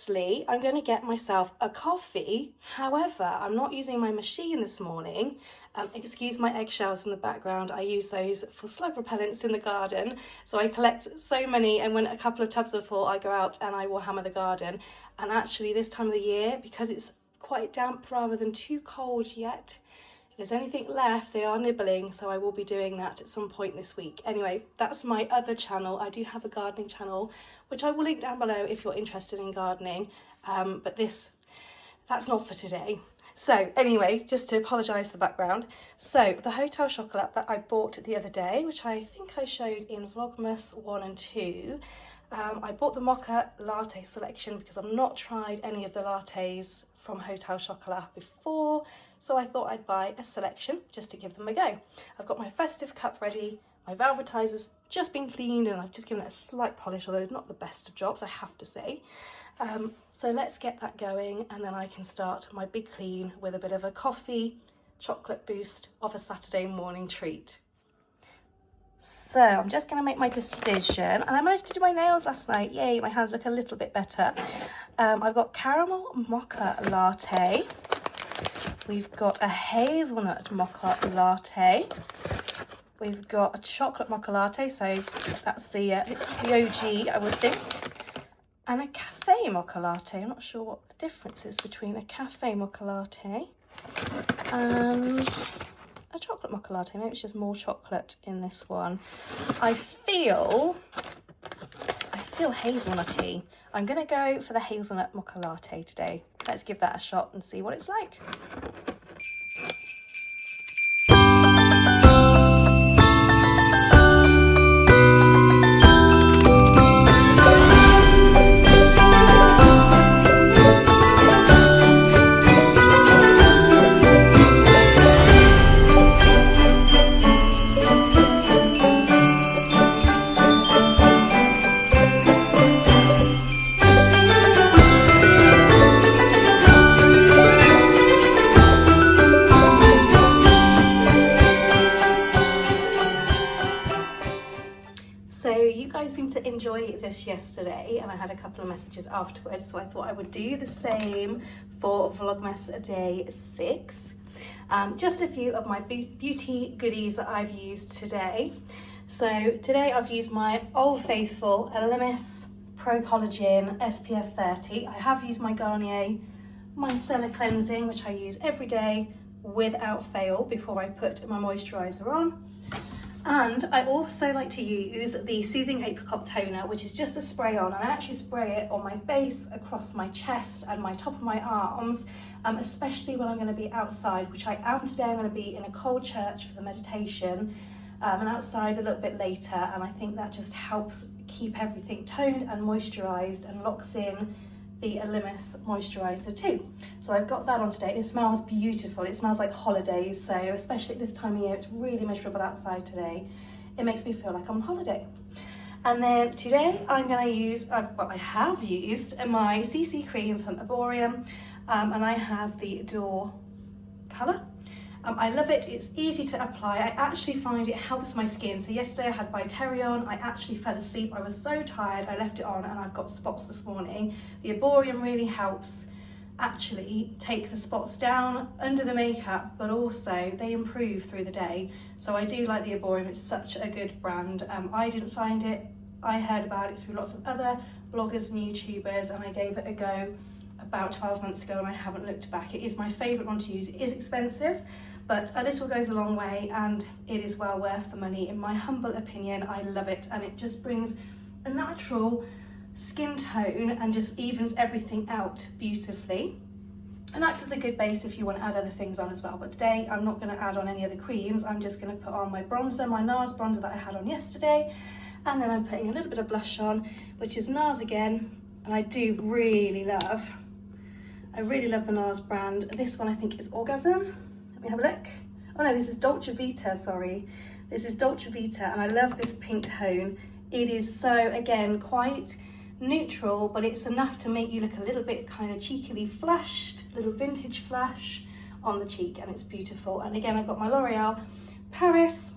firstly, I'm going to get myself a coffee. However, I'm not using my machine this morning. Excuse my eggshells in the background. I use those for slug repellents in the garden. So I collect so many, and when a couple of tubs are full, I go out and I will hammer the garden. And actually this time of the year, because it's quite damp rather than too cold yet, if there's anything left, they are nibbling, so I will be doing that at some point this week. Anyway, that's my other channel. I do have a gardening channel, which I will link down below if you're interested in gardening. But that's not for today. So anyway, just to apologise for the background. So the Hotel Chocolat that I bought the other day, which I think I showed in Vlogmas 1 and 2, I bought the mocha latte selection because I've not tried any of the lattes from Hotel Chocolat before, so I thought I'd buy a selection just to give them a go. I've got my festive cup ready, my Velvetizer's just been cleaned and I've just given it a slight polish, although it's not the best of jobs, I have to say. So let's get that going, and then I can start my big clean with a bit of a coffee chocolate boost of a Saturday morning treat. So I'm just going to make my decision, and I managed to do my nails last night. Yay, my hands look a little bit better. I've got caramel mocha latte. We've got a hazelnut mocha latte. We've got a chocolate mocha latte, so that's the OG, I would think. And a cafe mocha latte. I'm not sure what the difference is between a cafe mocha latte and a chocolate mocha latte. Maybe it's just more chocolate in this one. I feel hazelnutty. I'm going to go for the hazelnut mocha latte today. Let's give that a shot and see what it's like. Seemed to enjoy this yesterday, and I had a couple of messages afterwards, so I thought I would do the same for Vlogmas day 6. Just a few of my beauty goodies that I've used today. So today I've used my Old Faithful Lovelies Pro Collagen SPF 30. I have used my Garnier Micellar Cleansing, which I use every day without fail before I put my moisturiser on. And I also like to use the Soothing Apricot Toner, which is just a spray on, and I actually spray it on my face, across my chest and my top of my arms, especially when I'm going to be outside, which I am today. I'm going to be in a cold church for the meditation and outside a little bit later, and I think that just helps keep everything toned and moisturised and locks in the Lovelies moisturiser too. So I've got that on today. It smells beautiful. It smells like holidays, so especially at this time of year, it's really miserable outside today. It makes me feel like I'm on holiday. And then today I'm going to use, I have used my CC cream from Arborium, and I have the Door colour. I love it. It's easy to apply. I actually find it helps my skin. So yesterday I had my Terry on. I actually fell asleep. I was so tired. I left it on and I've got spots this morning. The Arborium really helps actually take the spots down under the makeup, but also they improve through the day. So I do like the Arborium. It's such a good brand. I didn't find it. I heard about it through lots of other bloggers and YouTubers, and I gave it a go about 12 months ago and I haven't looked back. It is my favourite one to use. It is expensive, but a little goes a long way, and it is well worth the money in my humble opinion. I love it, and it just brings a natural skin tone and just evens everything out beautifully, and acts as a good base if you want to add other things on as well. But today I'm not going to add on any other creams. I'm just going to put on my bronzer, my NARS bronzer that I had on yesterday, and then I'm putting a little bit of blush on, which is NARS again, and I do really love the NARS brand. This one I think is Orgasm. Let me have a look. Oh no, this is Dolce Vita, sorry. This is Dolce Vita, and I love this pink tone. It is so, again, quite neutral, but it's enough to make you look a little bit kind of cheekily flushed, little vintage flush on the cheek, and it's beautiful. And again, I've got my L'Oreal Paris,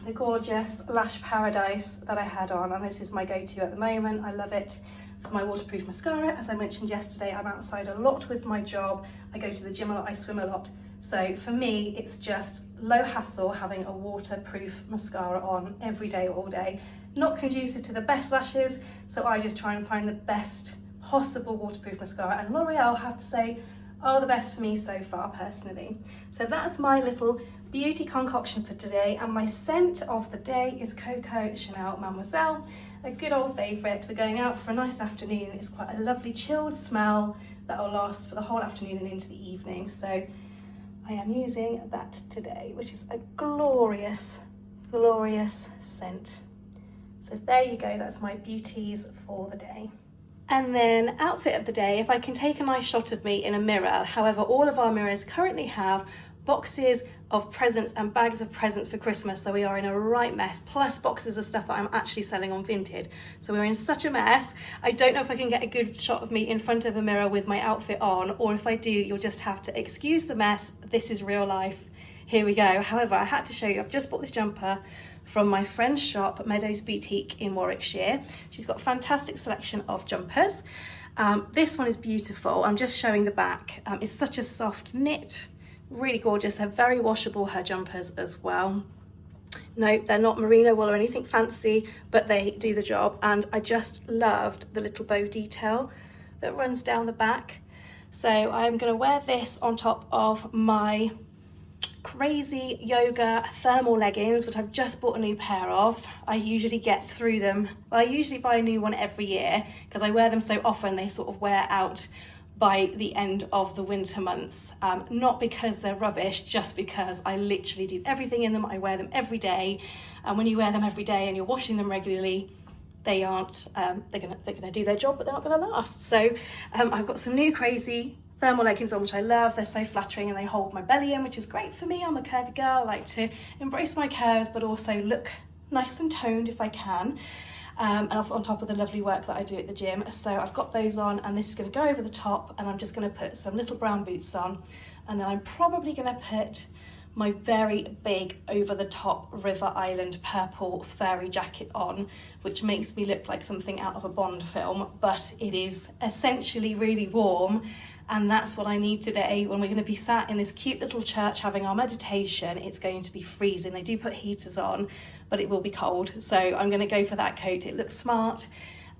the gorgeous Lash Paradise that I had on, and this is my go-to at the moment. I love it. for my waterproof mascara. As I mentioned yesterday, I'm outside a lot with my job. I go to the gym a lot, I swim a lot. So for me, it's just low hassle having a waterproof mascara on every day, all day. Not conducive to the best lashes, so I just try and find the best possible waterproof mascara. And L'Oreal, I have to say, are the best for me so far, personally. So that's my little beauty concoction for today. And my scent of the day is Coco Chanel Mademoiselle, a good old favourite. We're going out for a nice afternoon. It's quite a lovely chilled smell that will last for the whole afternoon and into the evening. So I am using that today, which is a glorious, glorious scent. So there you go, that's my beauties for the day. And then outfit of the day, if I can take a nice shot of me in a mirror. However, all of our mirrors currently have boxes of presents and bags of presents for Christmas, so we are in a right mess, plus boxes of stuff that I'm actually selling on Vinted. So we're in such a mess. I don't know if I can get a good shot of me in front of a mirror with my outfit on, or if I do, you'll just have to excuse the mess. This is real life. Here we go. However, I had to show you, I've just bought this jumper from my friend's shop, Meadows Boutique in Warwickshire. She's got a fantastic selection of jumpers. This one is beautiful. I'm just showing the back. It's such a soft knit, really gorgeous. They're very washable, her jumpers as well. No, they're not merino wool or anything fancy, but they do the job. And I just loved the little bow detail that runs down the back. So I'm going to wear this on top of my crazy yoga thermal leggings, which I've just bought a new pair of. I usually get through them. Well, I usually buy a new one every year because I wear them so often they sort of wear out by the end of the winter months. Not because they're rubbish, just because I literally do everything in them. I wear them every day, and when you wear them every day and you're washing them regularly, they aren't, they're gonna do their job, but they're not gonna last. So I've got some new crazy thermal leggings on, which I love. They're so flattering and they hold my belly in, which is great for me. I'm a curvy girl. I like to embrace my curves, but also look nice and toned if I can. And on top of the lovely work that I do at the gym. So I've got those on, and this is going to go over the top, and I'm just going to put some little brown boots on, and then I'm probably going to put my very big over the top River Island purple fairy jacket on, which makes me look like something out of a Bond film, but it is essentially really warm. And that's what I need today when we're going to be sat in this cute little church having our meditation. It's going to be freezing. They do put heaters on, but it will be cold. So I'm going to go for that coat. It looks smart,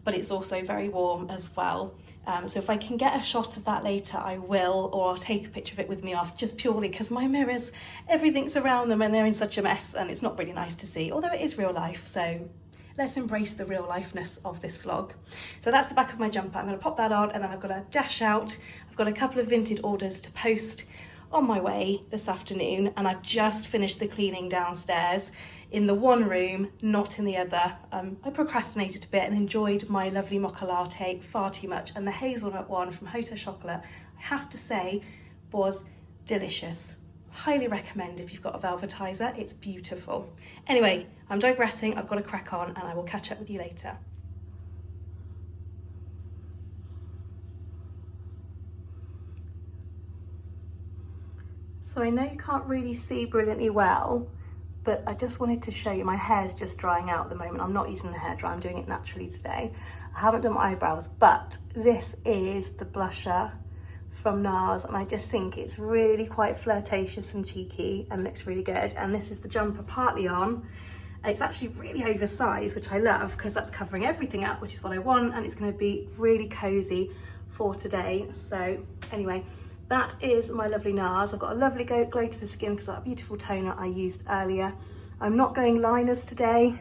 but it's also very warm as well. So if I can get a shot of that later, I will, or I'll take a picture of it with me off, just purely because my mirrors, everything's around them and they're in such a mess, and it's not really nice to see, although it is real life. So let's embrace the real lifeness of this vlog. So that's the back of my jumper. I'm going to pop that on, and then I've got to dash out. I've got a couple of Vinted orders to post on my way this afternoon, and I've just finished the cleaning downstairs in the one room, not in the other. I procrastinated a bit and enjoyed my lovely mocha latte far too much, and the hazelnut one from Hotel Chocolat, I have to say, was delicious. Highly recommend if you've got a velvetizer, it's beautiful. Anyway, I'm digressing, I've got to crack on, and I will catch up with you later. So I know you can't really see brilliantly well, but I just wanted to show you, my hair's just drying out at the moment. I'm not using the hairdryer, I'm doing it naturally today. I haven't done my eyebrows, but this is the blusher from NARS, and I just think it's really quite flirtatious and cheeky and looks really good. And this is the jumper partly on. It's actually really oversized, which I love because that's covering everything up, which is what I want, and it's going to be really cozy for today. So anyway, that is my lovely NARS. I've got a lovely glow to the skin because of that beautiful toner I used earlier. I'm not going liners today,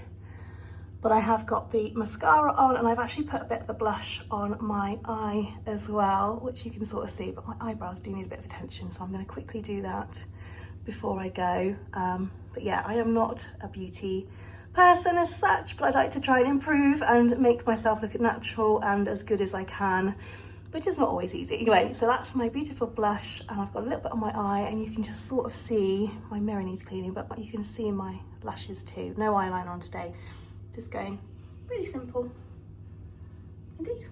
but I have got the mascara on, and I've actually put a bit of the blush on my eye as well, which you can sort of see, but my eyebrows do need a bit of attention, so I'm going to quickly do that before I go. But yeah, I am not a beauty person as such, but I'd like to try and improve and make myself look natural and as good as I can, which is not always easy. Anyway, so that's my beautiful blush, and I've got a little bit on my eye, and you can just sort of see, my mirror needs cleaning, but you can see my lashes too. No eyeliner on today. Just going really simple indeed.